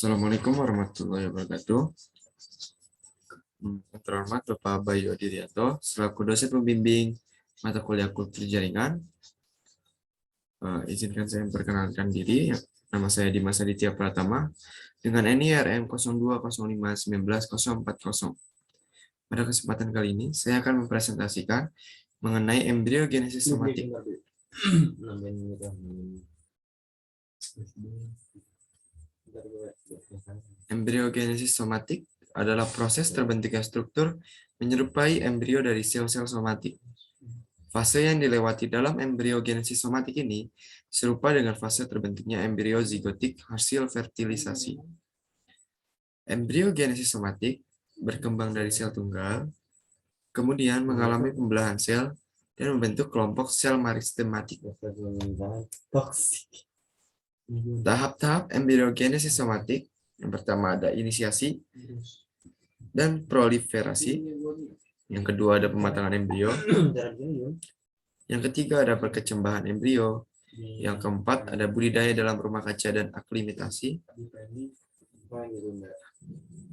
Assalamualaikum warahmatullahi wabarakatuh. Yang terhormat Bapak Bayu Adirianto, selaku dosen pembimbing mata kuliah kultur jaringan. Izinkan saya memperkenalkan diri. Nama saya Dimas Aditya Pratama dengan NIRM 02051940. Pada kesempatan kali ini, saya akan mempresentasikan mengenai embriogenesis somatik. Embriogenesis somatik adalah proses terbentuknya struktur menyerupai embrio dari sel-sel somatik. Fase yang dilewati dalam embriogenesis somatik ini serupa dengan fase terbentuknya embrio zigotik hasil fertilisasi. Embriogenesis somatik berkembang dari sel tunggal, kemudian mengalami pembelahan sel dan membentuk kelompok sel meristematik. Tahap-tahap embriogenesis somatik, yang pertama ada inisiasi dan proliferasi, yang kedua ada pematangan embrio, yang ketiga ada perkecambahan embrio, yang keempat ada budidaya dalam rumah kaca dan aklimatasi.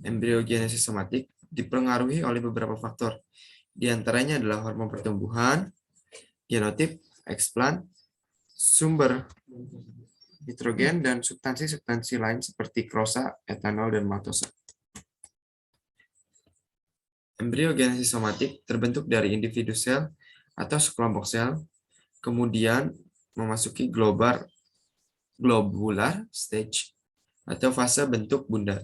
Embriogenesis somatik dipengaruhi oleh beberapa faktor, di antaranya adalah hormon pertumbuhan, genotip, eksplan, sumber nitrogen, dan substansi-substansi lain seperti krosa, etanol, dan maltosa. Embriogenesis somatik terbentuk dari individu sel atau sekelompok sel, kemudian memasuki globular stage atau fase bentuk bundar,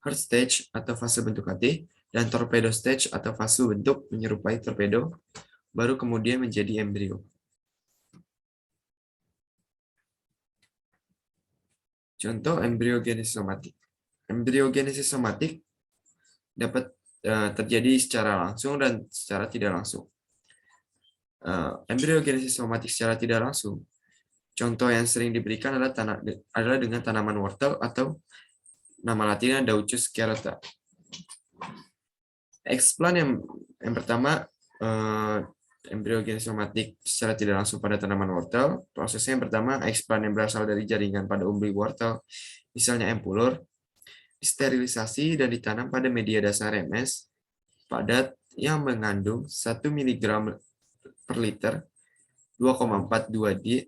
heart stage atau fase bentuk hati, dan torpedo stage atau fase bentuk menyerupai torpedo, baru kemudian menjadi embrio. Contoh embriogenesis somatik. Embriogenesis somatik dapat terjadi secara langsung dan secara tidak langsung. Embriogenesis somatik secara tidak langsung, contoh yang sering diberikan adalah dengan tanaman wortel atau nama latinnya Daucus carota. Eksplan yang pertama, embriogenesis somatik secara tidak langsung pada tanaman wortel. Prosesnya yang pertama, eksplan yang berasal dari jaringan pada umbi wortel, misalnya empulur, disterilisasi dan ditanam pada media dasar MS padat yang mengandung 1 mg per liter 2,42 D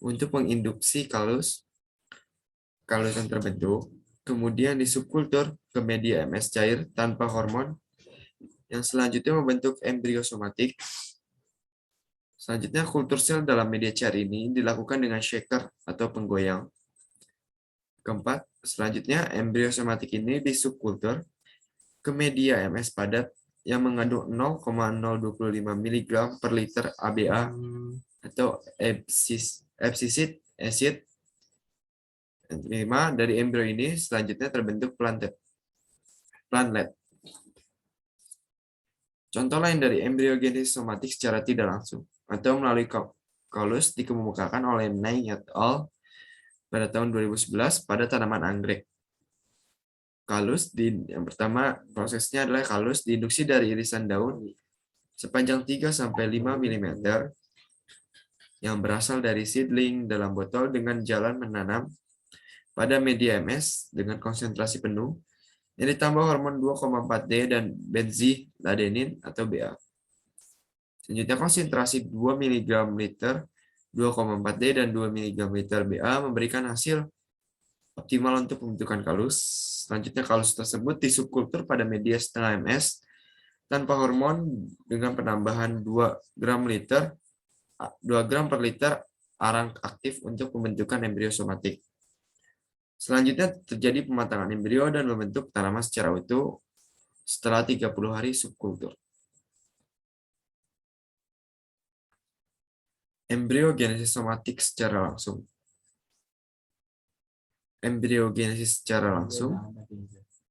untuk menginduksi kalus yang terbentuk, kemudian disubkultur ke media MS cair tanpa hormon, yang selanjutnya membentuk embrio somatik. Selanjutnya, kultur sel dalam media cair ini dilakukan dengan shaker atau penggoyang. Keempat, selanjutnya embrio somatik ini disubkultur ke media MS padat yang mengandung 0,025 mg per liter ABA atau abscisic acid. Dari embrio ini selanjutnya terbentuk plantlet. Contoh lain dari embriogenesis somatik secara tidak langsung atau melalui kalus dikemukakan oleh Ney et al. Pada tahun 2011 pada tanaman anggrek. Yang pertama prosesnya adalah kalus diinduksi dari irisan daun sepanjang 3-5 mm yang berasal dari seedling dalam botol dengan jalan menanam pada media MS dengan konsentrasi penuh yang ditambah hormon 2,4-D dan benziladenin atau BA. Selanjutnya konsentrasi 2 mg liter 2,4-D dan 2 mg liter BA memberikan hasil optimal untuk pembentukan kalus. Selanjutnya kalus tersebut disubkultur pada media setengah MS tanpa hormon dengan penambahan 2 gram per liter arang aktif untuk pembentukan embrio somatik. Selanjutnya terjadi pematangan embrio dan membentuk tanaman secara utuh setelah 30 hari subkultur. Embriogenesis somatik secara langsung. Embriogenesis secara langsung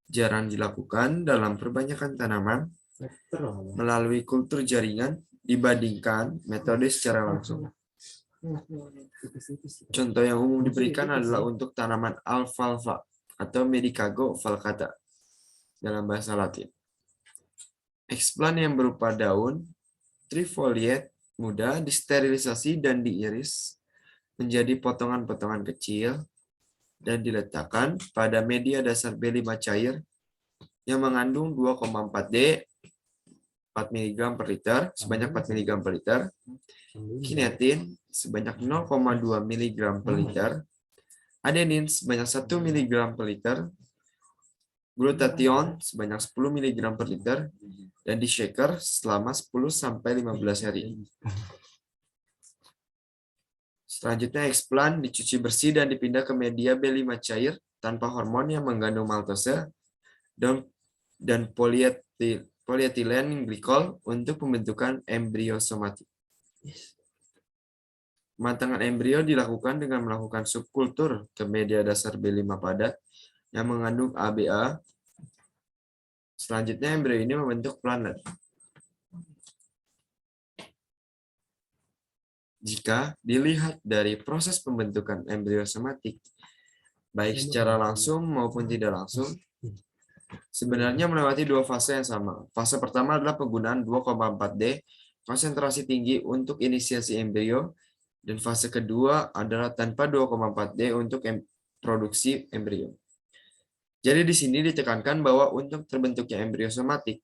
jarang dilakukan dalam perbanyakan tanaman melalui kultur jaringan dibandingkan metode secara langsung. Contoh yang umum diberikan adalah untuk tanaman alfalfa atau Medicago falcata dalam bahasa Latin. Eksplan yang berupa daun trifoliate muda disterilisasi dan diiris menjadi potongan-potongan kecil dan diletakkan pada media dasar B5 cair yang mengandung 2,4D 4 mg per liter sebanyak 4 mg per liter, kinetin sebanyak 0,2 mg per liter, adenin sebanyak 1 mg per liter, glutathione sebanyak 10 mg per liter, dan di shaker selama 10-15 hari. Selanjutnya explant dicuci bersih dan dipindah ke media B5 cair tanpa hormon yang mengandung maltose dan polyethylene glikol untuk pembentukan embrio somatik. Pematangan embrio dilakukan dengan melakukan subkultur ke media dasar B5 padat yang mengandung ABA. Selanjutnya embrio ini membentuk planet. Jika dilihat dari proses pembentukan embrio somatik, baik secara langsung maupun tidak langsung, sebenarnya melewati dua fase yang sama. Fase pertama adalah penggunaan 2,4D, konsentrasi tinggi untuk inisiasi embrio, dan fase kedua adalah tanpa 2,4D untuk produksi embrio. Jadi di sini ditekankan bahwa untuk terbentuknya embrio somatik,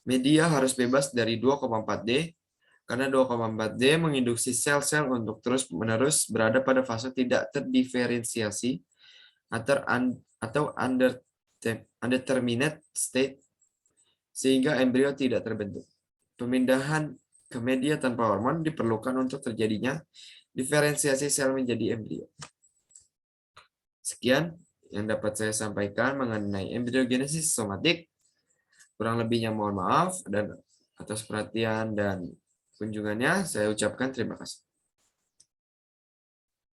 media harus bebas dari 2,4D, karena 2,4D menginduksi sel-sel untuk terus-menerus berada pada fase tidak terdiferensiasi atau undeterminate state, sehingga embrio tidak terbentuk. Pemindahan ke media tanpa hormon diperlukan untuk terjadinya diferensiasi sel menjadi embrio. Sekian yang dapat saya sampaikan mengenai embriogenesis somatik. Kurang lebihnya mohon maaf dan atas perhatian dan kunjungannya saya ucapkan terima kasih.